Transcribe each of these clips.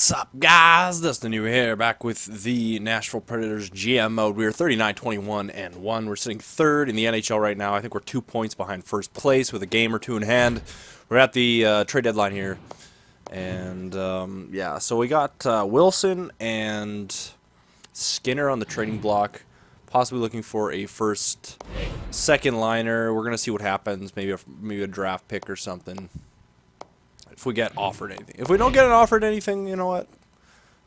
What's up, guys? Dustin Yewy here, back with the Nashville Predators GM mode. We are 39-21-1. We're sitting third in the NHL right now. I think we're 2 points behind first place with a game or two in hand. We're at the trade deadline here. And, yeah, so we got Wilson and Skinner on the trading block. Possibly looking for a second liner. We're going to see what happens. Maybe a draft pick or something. If we get offered anything. If we don't get offered anything, you know what?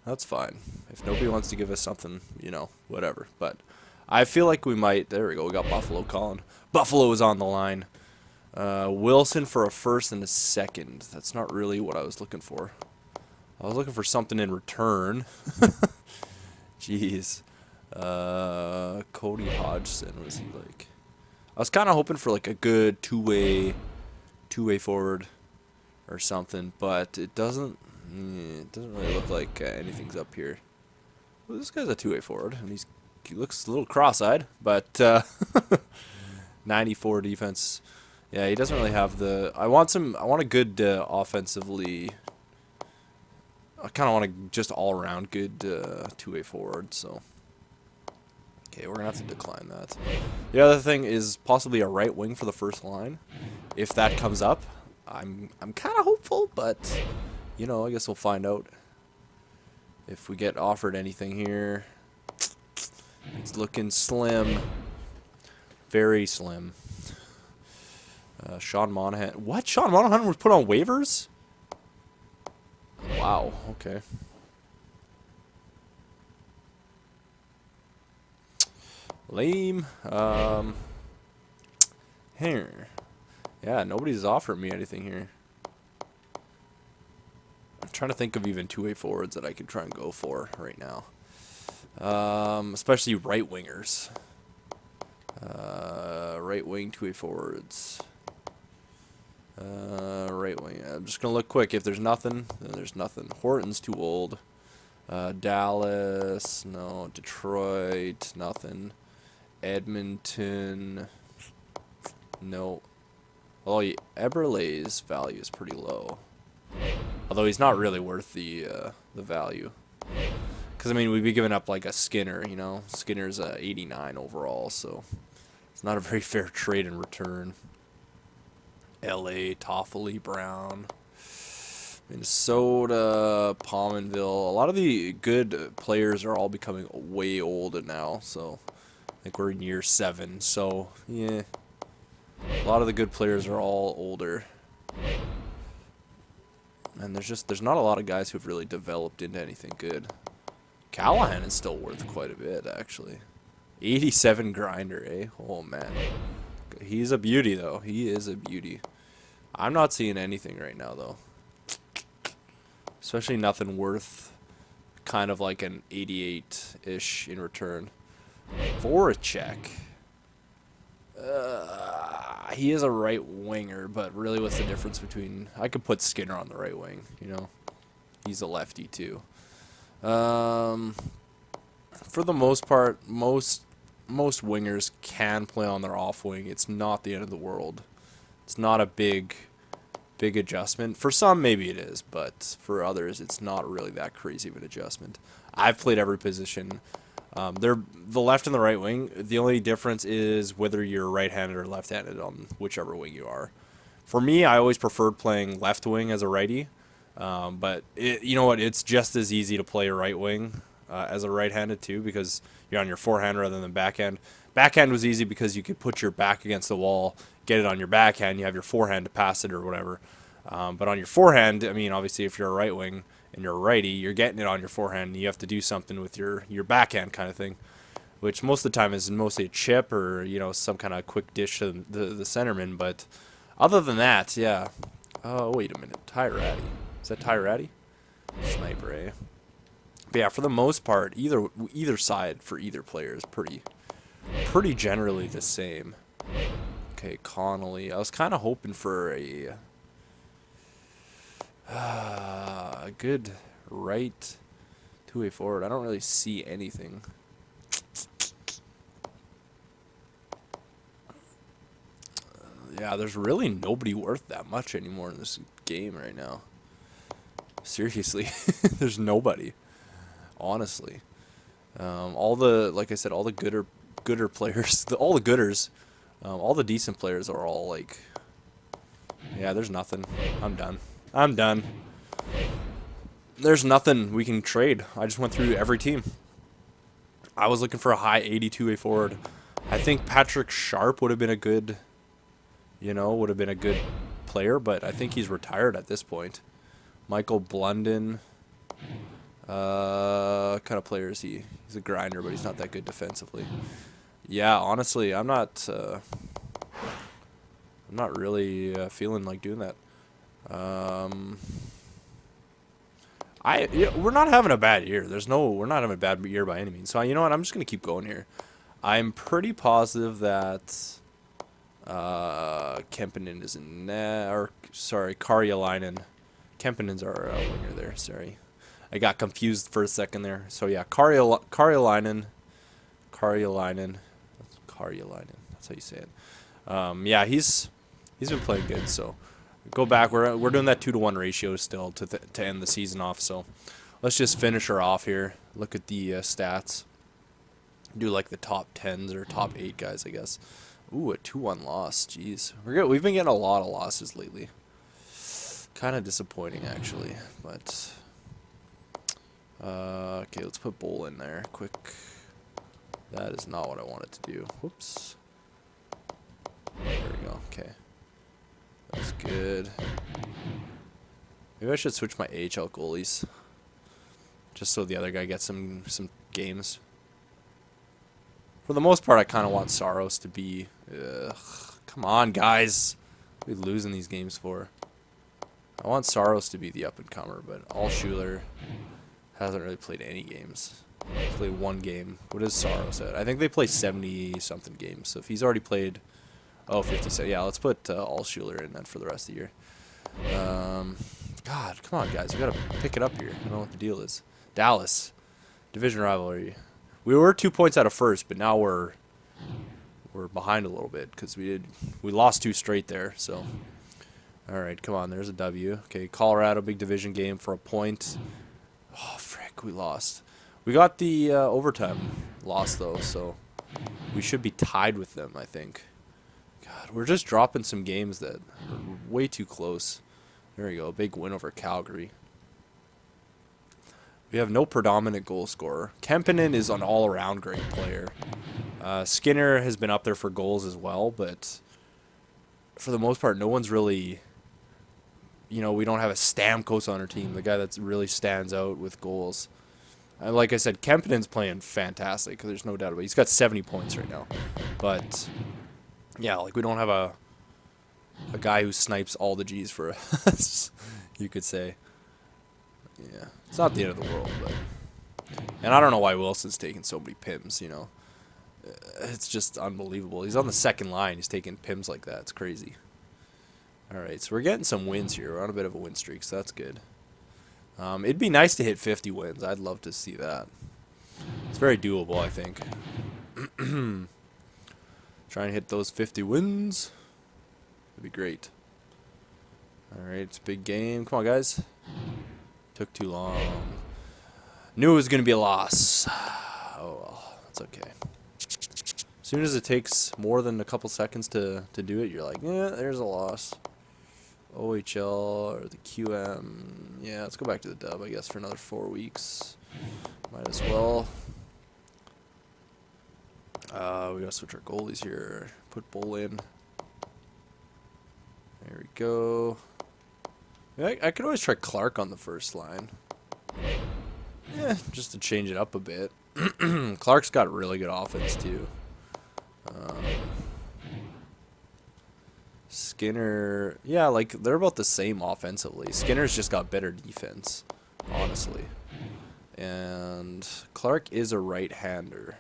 That's fine. If nobody wants to give us something, you know, whatever. But I feel like we might. There we go. We got Buffalo calling. Buffalo is on the line. Wilson for a first and a second. That's not really what I was looking for. I was looking for something in return. Jeez. Cody Hodgson, what is he like? I was kind of hoping for like a good two-way forward or something, but it doesn't really look like anything's up here. Well, this guy's a two-way forward, and he looks a little cross-eyed, but 94 defense. Yeah, he doesn't really have the. I want a good offensively. I kind of want a just all-around good two-way forward. So, okay, we're gonna have to decline that. The other thing is possibly a right wing for the first line, if that comes up. I'm kind of hopeful, but you know, I guess we'll find out if we get offered anything here. It's looking slim, very slim. Sean Monahan. What? Sean Monahan was put on waivers? Wow. Okay. Lame. Here. Yeah, nobody's offering me anything here. I'm trying to think of even two-way forwards that I could try and go for right now. Especially right wingers. Right wing two-way forwards. Right wing. I'm just gonna look quick. If there's nothing, then there's nothing. Horton's too old. Dallas, no. Detroit, nothing. Edmonton, no. Although Eberle's value is pretty low, although he's not really worth the value. Because I mean, we'd be giving up like a Skinner, you know. Skinner's 89 overall, so it's not a very fair trade in return. L.A. Toffoli, Brown, Minnesota, Pominville. A lot of the good players are all becoming way old now, so I think we're in year 7. So yeah. A lot of the good players are all older. And there's not a lot of guys who've really developed into anything good. Callahan is still worth quite a bit, actually. 87 grinder, eh? Oh, man. He's a beauty, though. He is a beauty. I'm not seeing anything right now, though. Especially nothing worth kind of like an 88-ish in return. Voracek. He is a right winger, but really what's the difference between... I could put Skinner on the right wing, you know. He's a lefty, too. For the most part, most wingers can play on their off wing. It's not the end of the world. It's not a big adjustment. For some, maybe it is, but for others, it's not really that crazy of an adjustment. I've played every position. They're the left and the right wing. The only difference is whether you're right-handed or left-handed on whichever wing you are. For me, I always preferred playing left wing as a righty, but you know what? It's just as easy to play a right wing as a right-handed too, because you're on your forehand rather than backhand. Backhand was easy because you could put your back against the wall, get it on your backhand, you have your forehand to pass it or whatever. But on your forehand, I mean, obviously, if you're a right wing and you're a righty, you're getting it on your forehand, and you have to do something with your backhand kind of thing, which most of the time is mostly a chip or, you know, some kind of quick dish to the centerman. But other than that, yeah. Oh, wait a minute. Tyratty. Is that Tyratty? Sniper, eh? But yeah, for the most part, either side for either player is pretty generally the same. Okay, Connolly. I was kind of hoping for a good right two-way forward. I don't really see anything. Yeah, there's really nobody worth that much anymore in this game right now. Seriously, there's nobody. Honestly, all the like I said, all the gooder players, all the gooders, all the decent players are all like, yeah. There's nothing. I'm done. I'm done. There's nothing we can trade. I just went through every team. I was looking for a high 82 A forward. I think Patrick Sharp would have been a good, would have been a good player, but I think he's retired at this point. Michael Blunden. What kind of player is he? He's a grinder, but he's not that good defensively. Yeah, honestly, I'm not really feeling like doing that. We're not having a bad year. We're not having a bad year by any means. So you know what? I'm just gonna keep going here. I'm pretty positive that Kemppainen is in Karjalainen. Kemppainen's our winger there. Sorry, I got confused for a second there. So yeah, Karjalainen. That's how you say it. Yeah, he's been playing good. So go back. We're doing that 2-to-1 ratio still to end the season off. So let's just finish her off here. Look at the stats. Do like the top 10s or top 8 guys, I guess. Ooh, a 2-1 loss. Jeez, we've been getting a lot of losses lately. Kind of disappointing actually, but okay, let's put Bowl in there quick. That is not what I wanted to do. Whoops. There we go. Okay, that's good. Maybe I should switch my AHL goalies, just so the other guy gets some games. For the most part, I kind of want Saros to be. Come on, guys. What are we losing these games for? I want Saros to be the up-and-comer, but Altschuler hasn't really played any games. He's played one game. What is Saros at? I think they play 70-something games. So if he's already played, 57. Yeah, let's put Altschuler in then for the rest of the year. God, come on, guys. We got to pick it up here. I don't know what the deal is. Dallas. Division rivalry. We were 2 points out of first, but now we're behind a little bit because we lost 2 straight there. So, all right, come on, there's a W. Okay, Colorado, big division game for a point. Oh frick, we lost. We got the overtime loss though, so we should be tied with them, I think. God, we're just dropping some games that are way too close. There we go, big win over Calgary. We have no predominant goal scorer. Kemppainen is an all-around great player. Skinner has been up there for goals as well, but for the most part, no one's really, we don't have a Stamkos on our team, the guy that really stands out with goals. Like I said, Kemppainen's playing fantastic. There's no doubt about it. He's got 70 points right now. But, yeah, like we don't have a guy who snipes all the G's for us, you could say. Yeah, it's not the end of the world, but, and I don't know why Wilson's taking so many pims. It's just unbelievable. He's on the second line. He's taking pims like that. It's crazy. All right, so we're getting some wins here. We're on a bit of a win streak, so that's good. It'd be nice to hit 50 wins. I'd love to see that. It's very doable, I think. Trying to hit those 50 wins would be great. All right, it's a big game. Come on, guys. Took too long. Knew it was going to be a loss. Oh, well. That's okay. As soon as it takes more than a couple seconds to do it, you're like, yeah, there's a loss. OHL or the QM. Yeah, let's go back to the dub, I guess, for another 4 weeks. Might as well. We got to switch our goalies here. Put Bull in. There we go. I could always try Clark on the first line. Yeah, just to change it up a bit. Clark's got really good offense, too. Skinner, yeah, like, they're about the same offensively. Skinner's just got better defense, honestly. And Clark is a right-hander.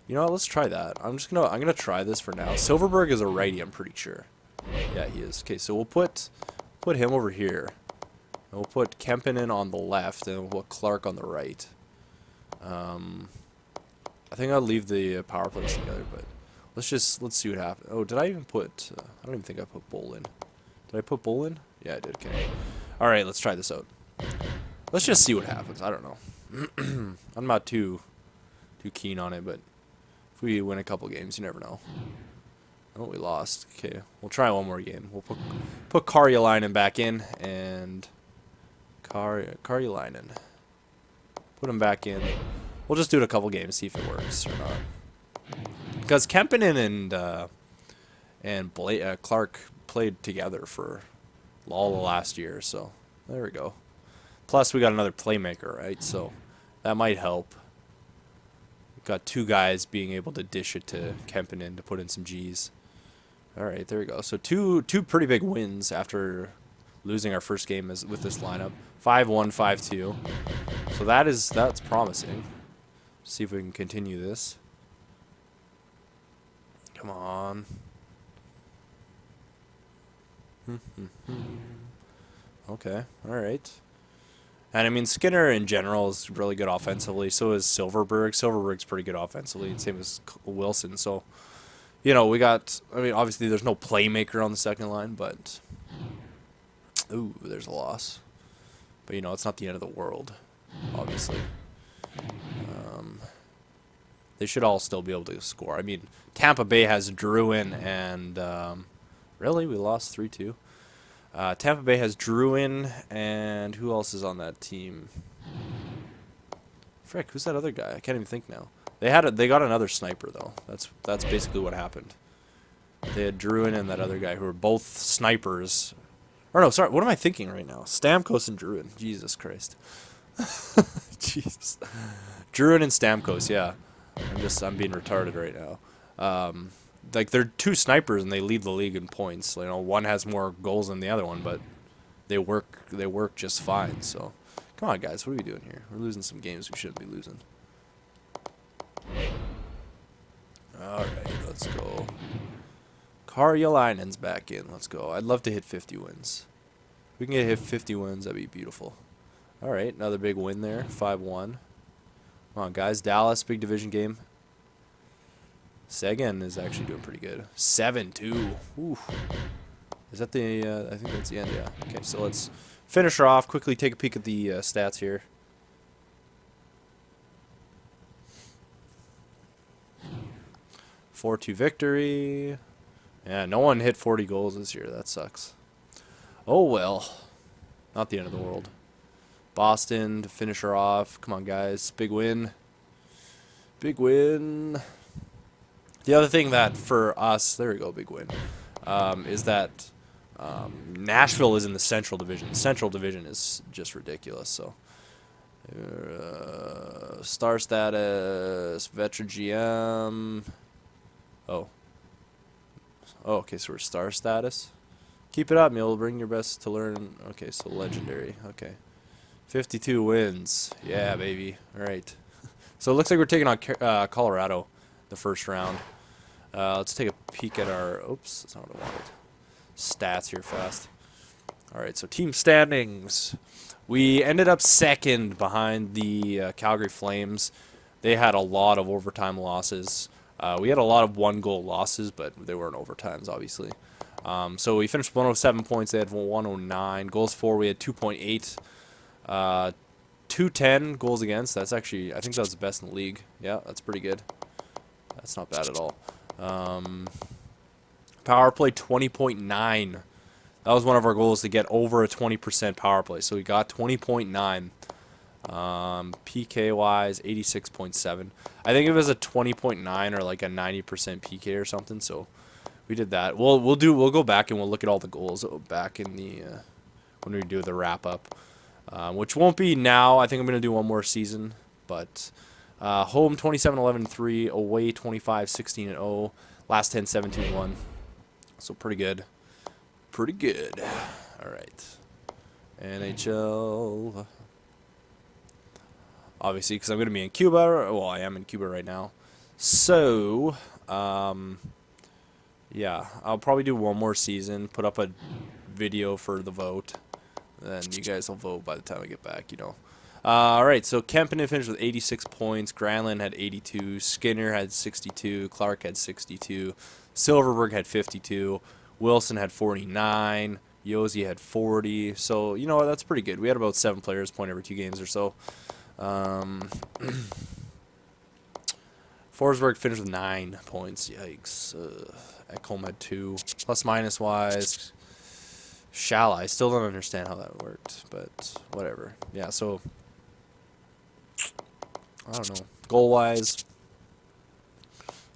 You know what, let's try that. I'm gonna try this for now. Silverberg is a righty, I'm pretty sure. Yeah, he is. Okay, so we'll put him over here. And we'll put Kemppainen on the left, and we'll put Clark on the right. I think I'll leave the power plays together, but let's see what happens. Oh, did I even put? I don't even think I put Bull in. Did I put Bull in? Yeah, I did. Okay. All right, let's try this out. Let's just see what happens. I don't know. I'm not too keen on it, but if we win a couple games, you never know. Oh, we lost. Okay, we'll try one more game. We'll put Karjalainen back in, and Karjalainen. Put him back in. We'll just do it a couple games, see if it works or not. Because Kemppainen and Clark played together for all the last year, so there we go. Plus, we got another playmaker, right? So that might help. We've got two guys being able to dish it to Kemppainen to put in some Gs. All right, there we go. So two pretty big wins after losing our first game with this lineup. 5-1, 5-2. So that's promising. See if we can continue this. Come on. Okay, all right. And I mean, Skinner in general is really good offensively. So is Silverberg. Silverberg's pretty good offensively. Same as Wilson. So, you know, we got, I mean, obviously there's no playmaker on the second line, but, ooh, there's a loss. But, you know, it's not the end of the world, obviously. They should all still be able to score. I mean, Tampa Bay has Drouin and, really, we lost 3-2. Tampa Bay has Drouin, and who else is on that team? Frick, who's that other guy? I can't even think now. They got another sniper though. That's basically what happened. They had Drouin and that other guy who were both snipers. Or no, sorry, what am I thinking right now? Stamkos and Drouin. Jesus Christ. Jesus. Drouin and Stamkos, yeah. I'm being retarded right now. Like they're two snipers and they lead the league in points. You know, one has more goals than the other one, but they work just fine. So, come on, guys, what are we doing here? We're losing some games we shouldn't be losing. All right, let's go. Karjalainen's back in. Let's go. I'd love to hit 50 wins. If we can hit 50 wins, that'd be beautiful. All right, another big win there, 5-1. Come on, guys. Dallas, big division game. Seguin is actually doing pretty good. 7-2. Ooh. Is that the, I think that's the end, yeah. Okay, so let's finish her off. Quickly take a peek at the stats here. Four 4-2 victory. Yeah, no one hit 40 goals this year. That sucks. Oh, well. Not the end of the world. Boston to finish her off. Come on, guys. Big win. Big win. The other thing that for us, there we go, big win, is that Nashville is in the Central Division. The Central Division is just ridiculous. So, star status, veteran GM. Oh, okay, so we're star status. Keep it up, Mule. Bring your best to learn. Okay, so legendary. Okay, 52 wins. Yeah, baby. All right. So it looks like we're taking on Colorado the first round. Let's take a peek at our, oops, that's not what I wanted. Stats here fast. All right, so team standings. We ended up second behind the Calgary Flames. They had a lot of overtime losses. We had a lot of one-goal losses, but they weren't overtimes, obviously. So we finished 107 points. They had 109. Goals for, we had 2.8. 210 goals against. That's actually, I think that was the best in the league. Yeah, that's pretty good. That's not bad at all. Power play 20.9. That was one of our goals, to get over a 20% power play. So we got 20.9. PK wise 86.7. I think it was a 20.9 or like a 90% PK or something. So we did that. We'll go back and we'll look at all the goals back in the when we do the wrap up. Which won't be now. I think I'm going to do one more season. But home 27-11-3, away 25-16-0, last 10 17-1. So pretty good. Pretty good. All right. NHL. Obviously, because I'm going to be in Cuba. Well, I am in Cuba right now. So, yeah, I'll probably do one more season, put up a video for the vote. Then you guys will vote by the time I get back, you know. All right, so Kemppainen finished with 86 points. Granlund had 82. Skinner had 62. Clark had 62. Silverberg had 52. Wilson had 49. Yewy had 40. So, you know what? That's pretty good. We had about 7 players point every 2 games or so. Forsberg finished with 9 points. Yikes. Ekholm had 2. Plus minus wise. I still don't understand how that worked, but whatever. Yeah, so I don't know. Goal wise,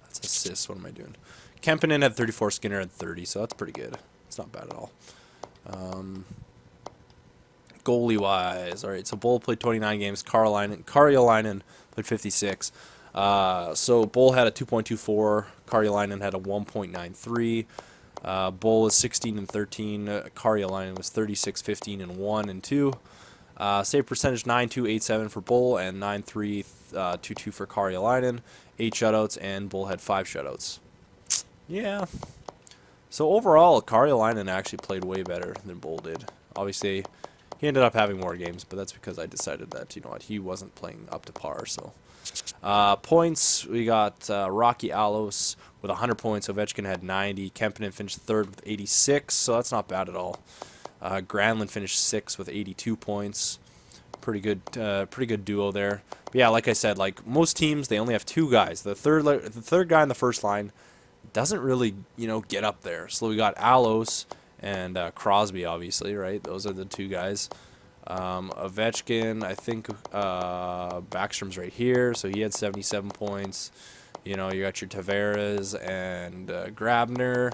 that's assists. What am I doing? Kempinen had 34. Skinner had 30, so that's pretty good. It's not bad at all. Goalie wise, all right. So Bull played 29 games. Karjalainen played 56. So Bull had a 2.24. Karjalainen had a 1.93. Bull was 16-13. Karjalainen was 36-15-1 and 2. Save percentage 9.287 for Bull and 9.322 for Karjalainen. 8 shutouts, and Bull had 5 shutouts. Yeah. So overall, Karjalainen actually played way better than Bull did. Obviously, he ended up having more games, but that's because I decided that, you know what, he wasn't playing up to par. So points, we got Rocky Alos with 100 points. Ovechkin had 90. Kempinen finished 3rd with 86, so that's not bad at all. Granlund finished 6th with 82 points. Pretty good duo there. But yeah, like I said, like most teams, they only have 2 guys. The third guy in the first line doesn't really, you know, get up there. So we got Alos and Crosby, obviously, right? Those are the 2 guys. Ovechkin, I think Backstrom's right here, so he had 77 points. You know, you got your Tavares and Grabner,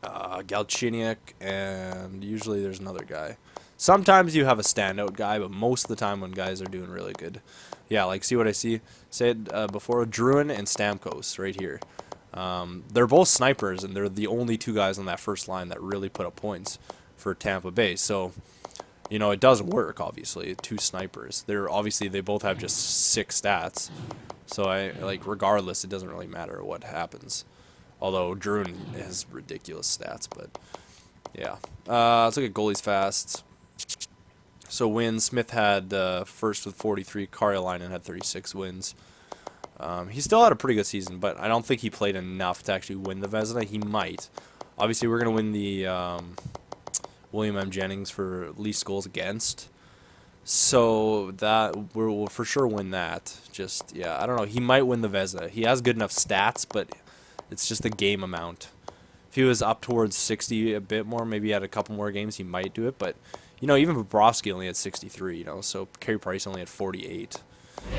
Galchenyuk, and usually there's another guy. Sometimes you have a standout guy, but most of the time when guys are doing really good. Yeah, like see what I said before, Druin and Stamkos right here. They're both snipers, and they're the only 2 guys on that first line that really put up points for Tampa Bay. So, you know, it does work, obviously. 2 snipers. They both have just 6 stats. So regardless, it doesn't really matter what happens. Although Druin has ridiculous stats, but yeah. Let's look at goalies fast. So wins, Smith had first with 43. Karjalainen had 36 wins. He still had a pretty good season, but I don't think he played enough to actually win the Vezina. He might. Obviously, we're going to win the William M. Jennings for least goals against. So that we'll for sure win that. Just, yeah, I don't know. He might win the Vezina. He has good enough stats, but it's just the game amount. If he was up towards 60 a bit more, maybe he had a couple more games, he might do it. But, you know, even Bobrovsky only had 63, you know, so Carey Price only had 48.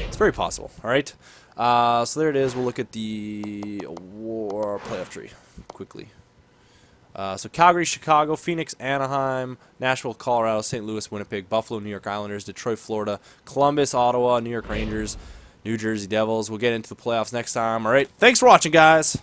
It's very possible, all right? So there it is. We'll look at the war playoff tree quickly. So Calgary, Chicago, Phoenix, Anaheim, Nashville, Colorado, St. Louis, Winnipeg, Buffalo, New York Islanders, Detroit, Florida, Columbus, Ottawa, New York Rangers, New Jersey Devils. We'll get into the playoffs next time, all right? Thanks for watching, guys.